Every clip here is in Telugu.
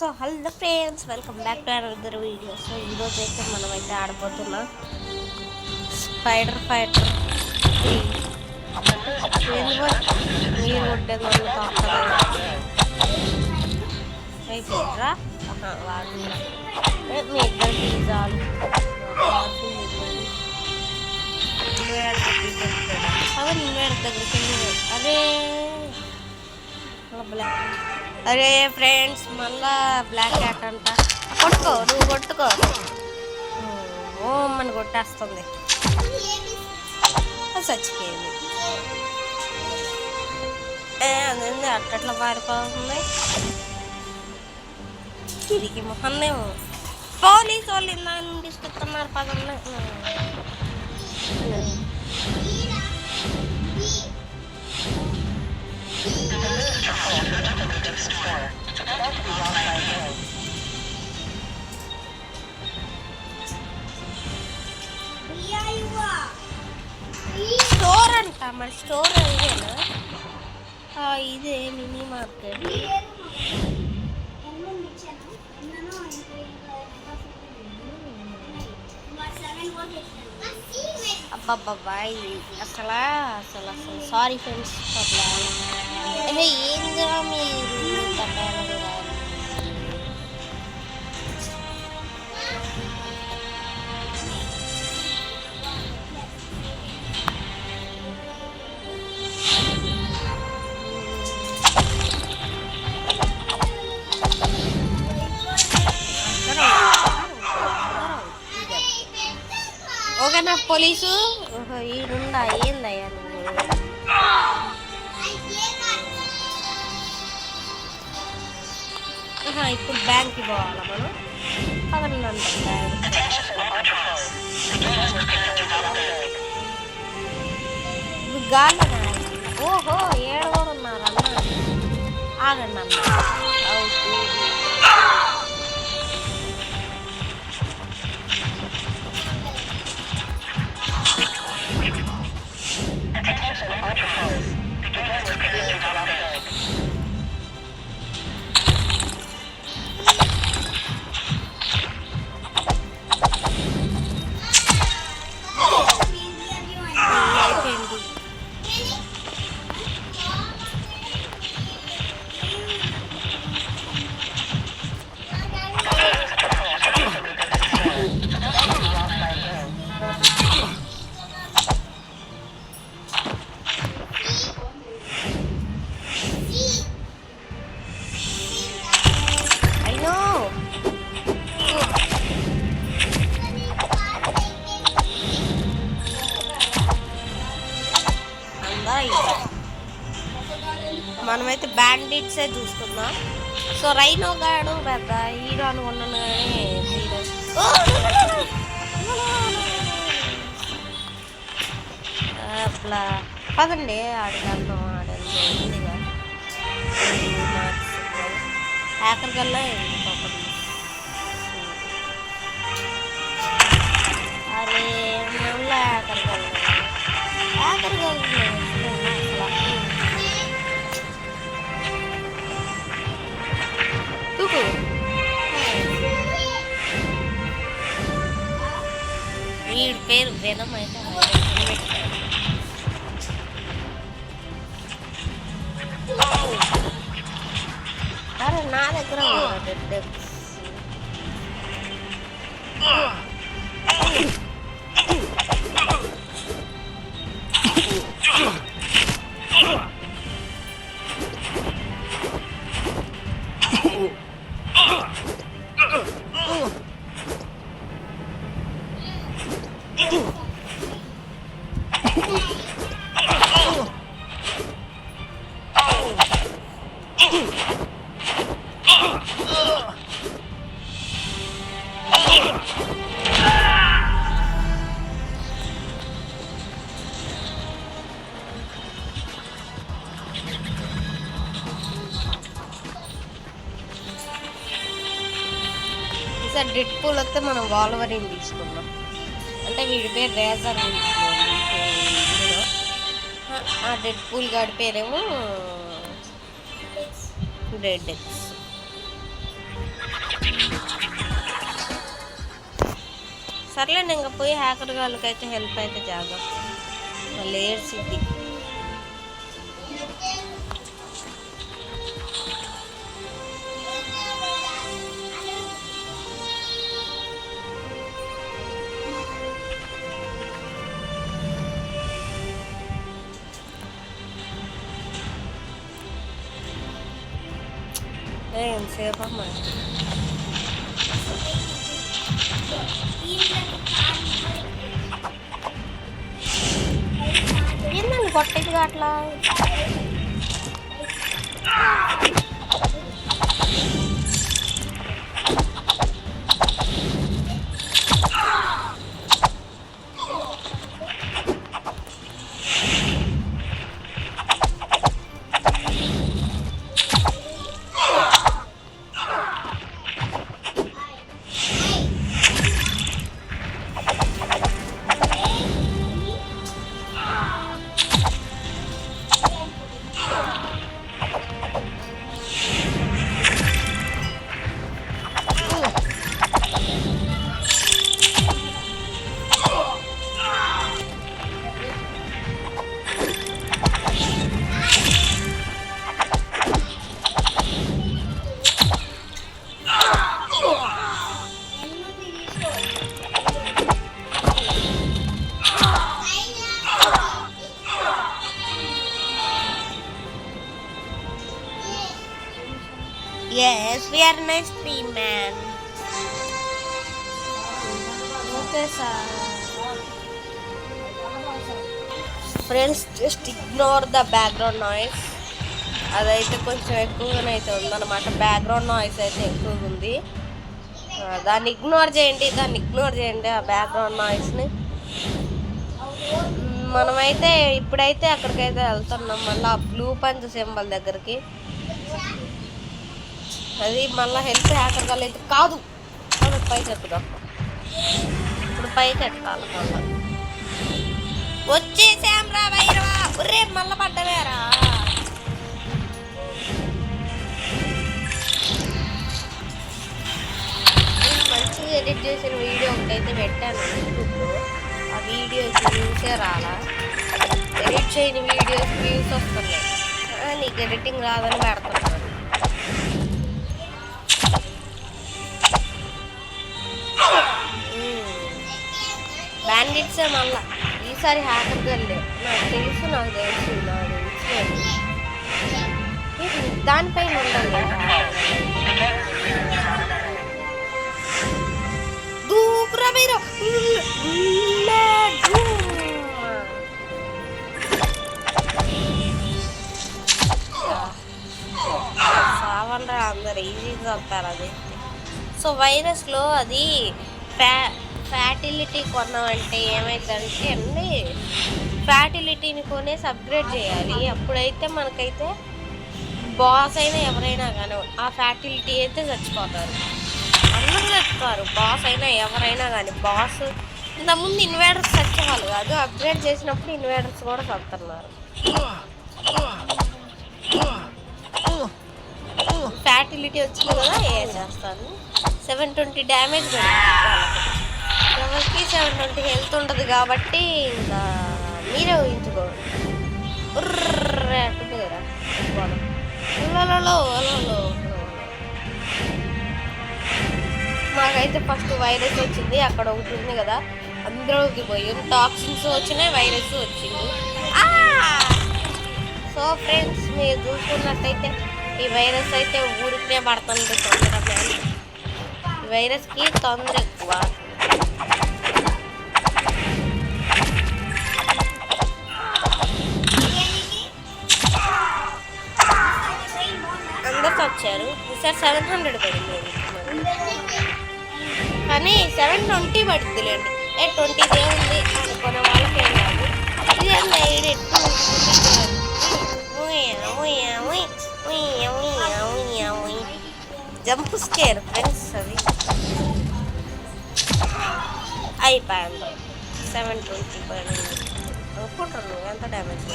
So hello friends, welcome back to another video. So ఈరోజు అయితే మనమైతే ఆడబోతున్నాం స్పైడర్ ఫైటర్. మీరు కొట్టేది వాళ్ళు తాకుతారా అయిపోయిందిరా? వాడు మీ ఇద్దరికి చాలు. అరే అరే ఫ్రెండ్స్, మళ్ళా బ్లాక్ క్యాట్ అంట. కొట్టుకో, నువ్వు కొట్టుకో. ఓ మన కొట్టేస్తుంది, చచ్చిపోయింది. అదేంది అట్టట్లా పారిపోతుంది? తిరిగి మొహన్నేమో పోలీసు వాళ్ళు ఇందా తీసుకొస్తున్నారు పదండి. స్టోర్ అంట, మరి స్టోర్ అదేనా? ఇదే మినీ మార్కెట్. అబ్బాబ్బా, అసలు అసలు అసలు సారీ ఫ్రెండ్స్. అదే ఏందిరా మీరు తప్పారు. ఓకేనా పోలీసు? ఈడుందా ఏందయ్యా నువ్వు? ఇప్పుడు బ్యాంక్కి పోవాలా మనం? పదనండి గాలి. ఓహో, ఏడు కూడా ఉన్నారన్న. ఆగండి అన్న. మనమైతే బ్యాండిట్సే చూసుకుందాం. సో రైనో గాడు పెద్ద హీరో అనుకున్నాను కానీ సీరియస్. అట్లా పదండి ఆడగలుగుతాం. ఆడేదిగా హ్యాకర్ కల్లా అరే మళ్ళీ హ్యాకర్ కల్లా హ్యాకర్ కల్లా వీడి పేరు వెనమ్. అయితే అరే నా దగ్గర డెడ్ డెడ్ పూల్ వస్తే మనం వాల్వరిన్ తీసుకున్నాం. అంటే వీడి పేరు రేజర్. ఆ డెడ్ పూల్ గాడి పేరేమో రెడ్ ఎక్స్. సర్లేండి ఇంకా పోయి హ్యాకర్ వాళ్ళకైతే హెల్ప్ అయితే చేద్దాం. మళ్ళీ ఏడ్సిద్ది. ఎంతసేపు అమ్మా ఏందండి కొట్టేది అట్లా? Yes, we are nice team, man. Okay, sir. Friends, just ignore the background noise. అదైతే కొంచెం ఎక్కువగానే అయితే ఉందన్నమాట. బ్యాక్గ్రౌండ్ నాయిస్ అయితే ఎక్కువగా ఉంది. దాన్ని ఇగ్నోర్ చేయండి ఆ బ్యాక్గ్రౌండ్ నాయిస్ని. మనమైతే ఇప్పుడైతే అక్కడికైతే వెళ్తున్నాం, మళ్ళీ ఆ బ్లూ పంచ్ సింబల్ దగ్గరికి. అది మళ్ళీ హెల్ప్ హ్యాకర్ వాళ్ళు అయితే కాదు, పైకి ఎక్కుదాం. ఇప్పుడు పైకి ఎక్కాలి. మళ్ళీ వచ్చేసాం రా భైరవా. రేపు మళ్ళీ పడ్డవేరా. మంచిగా ఎడిట్ చేసిన వీడియో ఒకటైతే పెట్టాను యూట్యూబ్లో. ఆ వీడియోస్ వ్యూసే రాలా. ఎడిట్ చేయని వీడియోస్ వ్యూస్ వస్తున్నాయి. నీకు ఎడిటింగ్ రాదని పెడుతున్నాను. బ్యాండిట్సే మళ్ళా ఈసారి హ్యాకర్ గల్లే. నాకు తెలుసు దానిపైన ఉండాలి. దూకురా మీరు. సావనరా అందరు ఈజీగా చంపారు అది. సో వైరస్లో అది ఫ్యాటిలిటీ కొన్నామంటే ఏమైందంటే అండి, ఫ్యాటిలిటీని కొనేసి అప్గ్రేడ్ చేయాలి. అప్పుడైతే మనకైతే బాస్ అయినా ఎవరైనా కానీ ఆ ఫ్యాటిలిటీ అయితే చచ్చిపోతారు. అందరూ చచ్చిపోతారు, బాస్ అయినా ఎవరైనా కానీ. బాస్ ఇంతకుముందు ఇన్వేడర్స్ చచ్చేవాళ్ళు కాదు, అప్గ్రేడ్ చేసినప్పుడు ఇన్వేడర్స్ కూడా చదువుతున్నారు. ఫ్యాటిలిటీ వచ్చింది కదా, ఏం చేస్తాను. 720 డ్యామేజ్ పెడుతుంది. ఎవరికి 720 హెల్త్ ఉంటుంది కాబట్టి ఇంకా మీరే ఊహించుకోండి. మాకైతే ఫస్ట్ వైరస్ వచ్చింది. అక్కడ ఒకటి ఉంది కదా, అందరికి పోయి టాక్సిన్స్ వచ్చినాయి, వైరస్ వచ్చింది. సో ఫ్రెండ్స్, మీరు చూసుకున్నట్టయితే ఈ వైరస్ అయితే ఊరికే పడుతుంది తొందరగా. ఈ వైరస్కి తొందర ఎక్కువ. అందరికి వచ్చారు. ఈసారి 700 పడింది కానీ 720 పడుతుందిలేండి. 20 దేవుంది అనుకునే వాళ్ళకి ఏం కాదు. ఇదే జంప్ స్కేర్ ఫ్రెండ్స్. అది అయిపోయింది. 720 పడింది అనుకుంటాను. ఎంత డ్యామేజ్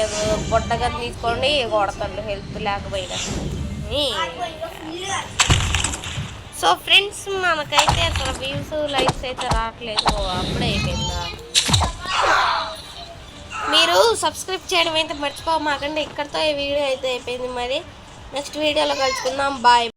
ఏదో బొట్టగా తీసుకోండి కొడతాడు హెల్త్ లేకపోయినా. సో ఫ్రెండ్స్, మనకైతే అసలు వ్యూస్ లైక్స్ అయితే రావట్లేదు. అప్పుడే అయిపోయిందా? మీరు సబ్స్క్రైబ్ చేయడం అయితే మర్చిపోమాకండి. ఇక్కడితో ఈ వీడియో అయితే అయిపోయింది. మరి నెక్స్ట్ వీడియోలో కలుసుకుందాం. బాయ్.